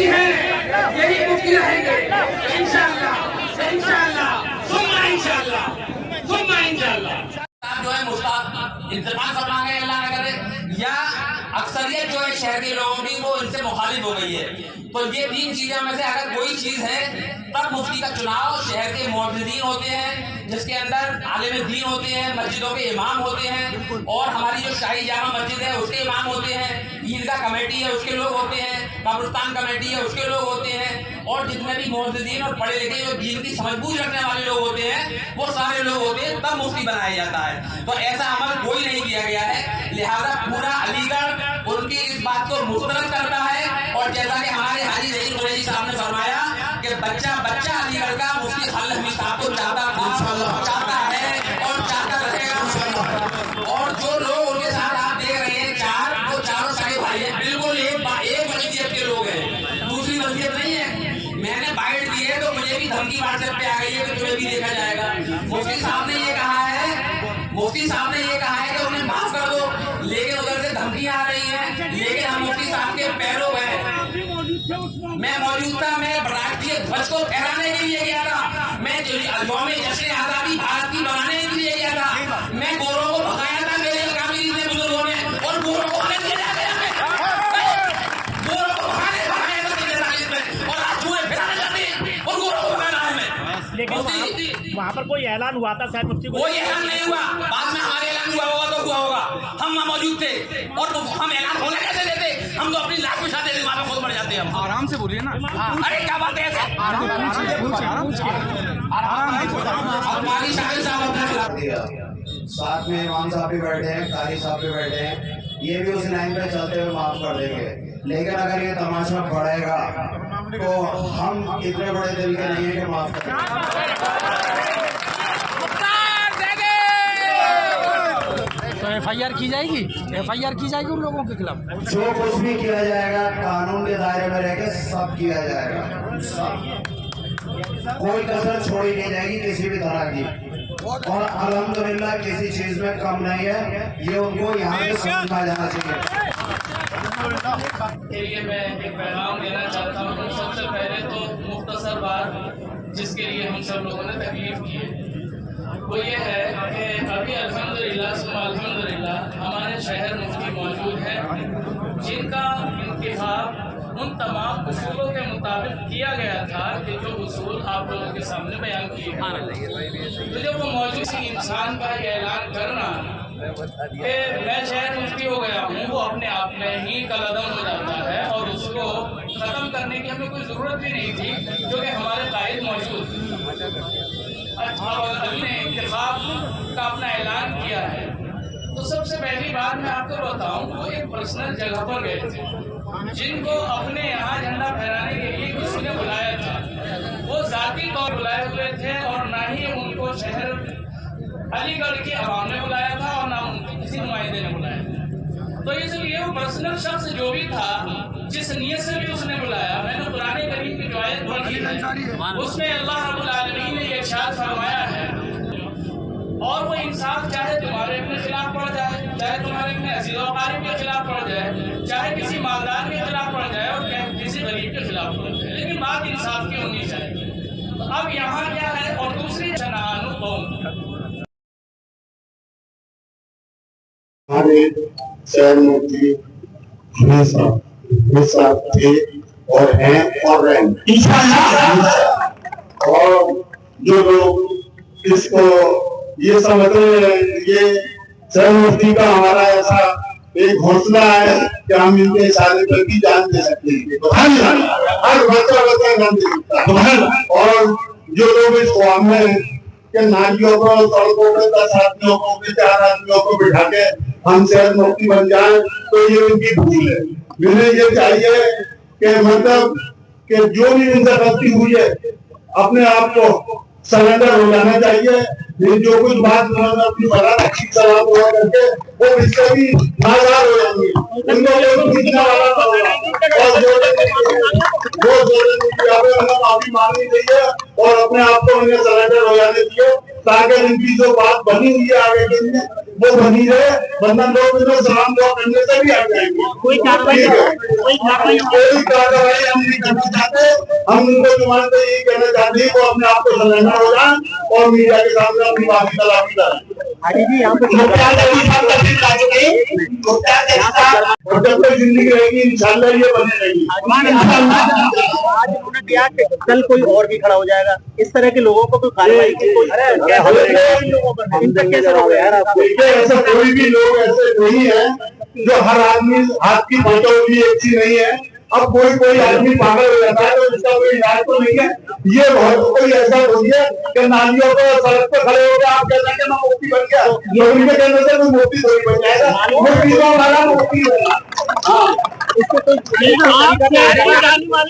हैं, यही मुफ्ती रहेंगे इंशाअल्लाह इंशाअल्लाह सुम्मा इंशाअल्लाह सुम्मा इंशाअल्लाह। जो है मुस्ताद इंतकाम सब मांगे अल्लाह न करे, या अक्सरियत जो है शहर के लोगों की वो इनसे मुखालिफ हो गई है। तो ये 3 चीजों में से अगर कोई चीज है तब मुफ्ती का चुनाव शहर के मुअज्जिज़ीन होते हैं, जिसके अंदर आलिम दीन होते हैं, मस्जिदों के इमाम होते हैं, और हमारी जो शाही जामा मस्जिद है उसके इमाम होते हैं, ईदगाह कमेटी है उसके लोग होते हैं, कब्रिस्तान कमेटी है उसके लोग होते हैं, और जितने भी मुअज्जिज़ीन और पढ़े लिखे जो दीन की समझबूझ रखने वाले लोग होते हैं वो सारे लोग होते हैं, तब मुफ्ती बनाया जाता है। तो ऐसा अमल कोई नहीं किया गया है, लिहाजा पूरा अलीगढ़ उनकी इस बात को मुस्तरद करता है। और जैसा कि हमारे हाजी रईस कुरैशी साहब ने फरमाया कि बच्चा बच्चा अलीगढ़ का मुफ्ती खालिद हमीद साहब को चाहता है और चाहता रहेगा। और जो लोग उनके साथ आप देख रहे हैं चार, वो चारों सगे भाई हैं, बिल्कुल एक वज़ीयत के लोग हैं, दूसरी वज़ीयत नहीं है। मैंने बाइट दी है तो मुझे भी धमकी व्हाट्सएप पे आ गई है कि तुम्हें भी देखा जाएगा। मुफ्ती साहब ने ये कहा है कि उन्हें माफ कर दो, लेकिन उधर से धमकियां आ रही हैं। लेकिन हम मुफ्ती साहब के पैरों हैं, मैं मौजूद था, मैं राष्ट्रीय ध्वज को फहराने के लिए गया था, मैं यौम जश्न आजादी भारत की बनाने के लिए गया था, मैं गोरों को भगाया था मेरे कामिल ने बुजुर्गों ने, और गोरों को हमें दिया गया गोरों को भगाया था में, और आज जुए फिराने जाते हैं और गोरों को भगाना है मैं। लेकिन वहाँ पर कोई ऐलान हुआ था शायद मुफ्ती को? कोई ऐलान नहीं हुआ, बाद में हमारे ऐलान हुआ होगा तो हुआ होगा, हम वहाँ मौजूद थे, और तो हम ऐलान होने कैसे देते, हम तो अपनी लाख बिछा देते, वहाँ पे खुद मर जाते हैं। आराम से बोलिए ना। अरे क्या बात है, साथ में इमाम साहब भी बैठे हैं, कारी साहब भी बैठे हैं, ये भी उस लाइन पे चलते हुए माफ कर देंगे। लेकिन अगर ये तमाशा बढ़ेगा तो हम इतने बड़े दिल के नहीं है कि माफ करें। तो FIR की जाएगी, FIR की जाएगी उन लोगों के खिलाफ? जो कुछ भी किया जाएगा कानून के दायरे में रहकर सब किया जाएगा, सब, कोई कसर छोड़ी नहीं जाएगी किसी भी तरह की। और अल्हम्दुलिल्लाह किसी चीज में कम नहीं है, ये उनको यहाँ पे समझा जाना चाहिए। के लिए मैं एक पैगाम देना चाहता हूँ। सबसे पहले तो मुख्तसर बात जिसके लिए हम सब लोगों ने तकलीफ की है वो ये है कि अभी अल्हम्दुलिल्लाह हमारे शहर मुफ्ती मौजूद हैं जिनका इंतखाब उन तमाम उसूलों के मुताबिक किया गया था कि जो उसूल आप लोगों के सामने बयान किए हैं। तो जब वो मौजूद इंसान का ये ऐलान करना कि मैं शहर मुफ्ती हो गया हूँ, वो अपने आप में ही कलअदम हो जाता है, और उसको ख़त्म करने की हमें कोई ज़रूरत भी नहीं थी क्योंकि हमारे कायद मौजूद ने इंतखाब का अपना ऐलान किया है। तो सबसे पहली बात मैं आपको बताऊं, वो एक पर्सनल जगह पर गए थे जिनको अपने यहाँ झंडा फहराने के लिए किसी ने बुलाया था। वो जाती तौर बुलाए हुए थे और ना ही उनको शहर अलीगढ़ की आवाम ने बुलाया था और ना उनको किसी नुमाइंदे ने बुलाया था। तो इसलिए वो पर्सनल शख्स जो भी था, जिस नीयत से भी उसने बुलाया, मैंने कुरान करीम की जो आयत पढ़ी है उसमें अल्लाह रब्बुल आलमीन ने ये इरशाद फरमाया है, और वो इंसाफ चाहे तुम्हारे अपने खिलाफ पड़ जाए, चाहे तुम्हारे अपने अजीज़ व अक़ारिब के खिलाफ पड़ जाए, चाहे किसी मालदार के खिलाफ पड़ जाए और चाहे किसी गरीब के खिलाफ पड़ जाए, लेकिन बात इंसाफ की होनी चाहिए। तो अब यहाँ क्या है, और दूसरी हमारे शहर मुफ्ती हमेशा साथ थे और हैं और रहेंगे इंशाअल्लाह। और जो लोग इसको ये समझते हैं, ये शहर मुफ्ती का हमारा ऐसा एक हौसला है कि हम इनके इशारे पर भी जान दे सकते हैं, हर बच्चा जान दे सकता है। और जो लोग इस कौम में के नारियों को सड़कों पे 10 आदमियों को 4 आदमियों को बिठा के हम शहर मुफ्ती बन जाए, तो ये उनकी भूल है। मुझे ये चाहिए कि मतलब कि जो भी इनसे गलती हुई है अपने आप को सरेंडर हो जाना चाहिए। जो कुछ बात उन्होंने अपनी बड़ा अच्छी सलाम हुआ करके वो इससे भी नाराज हो जाएंगे, उनको खींचने वाला और उन्हें माफी मांगनी चाहिए और अपने आप को उन्हें सरेंडर हो जाने चाहिए, ताकि इनकी जो बात बनी हुई है आगे के लिए वो बनी रहे, वरना लोग इनको सलाम दुआ करने से भी हट जाएंगे। कोई कार्रवाई हम नहीं करना चाहते। हम उनको जुबान पे यही कहना चाहते हैं वो अपने आप को सरेंडर हो जाए और मीडिया के सामने अपनी बात तलाशी करें। और जब तक जिंदगी रहेगी इंशाल्लाह ये बने रहेगी। आज उन्होंने किया कि कल कोई और भी खड़ा हो जाएगा, इस तरह के लोगों को कोई कार्रवाई की कोई ऐसा कोई भी लोग ऐसे नहीं है जो हर आदमी हाथ की फोटो भी एक चीज नहीं है। अब कोई आदमी पागल हो जाता है तो इसका कोई इलाज तो नहीं है। ये बहुत कोई ऐसा हो गया कि नालियों पर सड़क पर खड़े हो गए, आप कहते हैं कि मैं मुफ्ती बन गया, लोगों के कहने से कोई मुफ्ती थोड़ी बन जाएगा, मुफ्ती तो हमारा मुफ्ती है।